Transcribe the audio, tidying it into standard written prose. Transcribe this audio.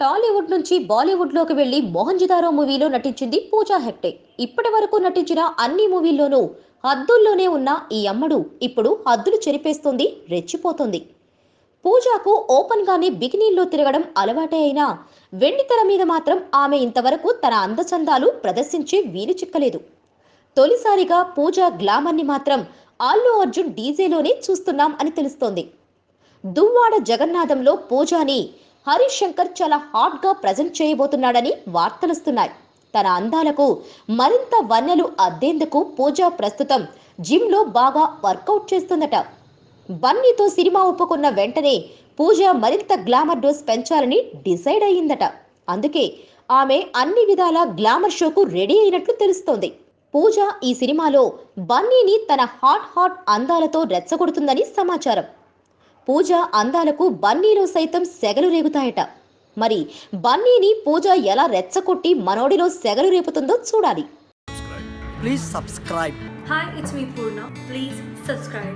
టాలీవుడ్ నుంచి బాలీవుడ్ లోకి వెళ్లి మోహన్జదారో మూవీలో నటించింది పూజా హెగ్డే. ఇప్పటి వరకు నటించిన అన్ని మూవీల్లోనూ హద్దుల్లోనే ఉన్న ఈ అమ్మడు ఇప్పుడు హద్దులు చెరిపేస్తోంది, రెచ్చిపోతోంది. పూజాకు ఓపెన్ గానే బికినీల్లో తిరగడం అలవాటే అయినా వెండితెర మీద మాత్రం ఆమె ఇంతవరకు తన అందచందాలు ప్రదర్శించే వీలు చిక్కలేదు. తొలిసారిగా పూజా గ్లామర్ ని మాత్రం అల్లు అర్జున్ డీజేలోనే చూస్తున్నాం అని తెలుస్తోంది. దువ్వాడ జగన్నాథంలో పూజాని హరీష్ శంకర్ చాలా హాట్ గా ప్రజెంట్ చేయబోతున్నాడని వార్తలుస్తున్నాయి. తన అందాలకు మరింత వన్నెలు అద్దేందుకు పూజా ప్రస్తుతం జిమ్ లో బాగా వర్కౌట్ చేస్తుందట. బన్నీతో సినిమా ఒప్పుకున్న వెంటనే పూజ మరింత గ్లామర్ డోస్ పెంచాలని డిసైడ్ అయ్యిందట. అందుకే ఆమె అన్ని విధాల గ్లామర్ షోకు రెడీ అయినట్లు తెలుస్తోంది. పూజ ఈ సినిమాలో బన్నీని తన హాట్ అందాలతో రెచ్చగొడుతుందని సమాచారం. పూజ అందాలకు బన్నీలో సైతం సెగలు రేగుతాయట. మరి బన్నీని పూజ ఎలా రెచ్చగొట్టి మనోడిలో సెగలు రేపుతుందో చూడాలి. Please subscribe. Hi, it's me Purna. Please subscribe.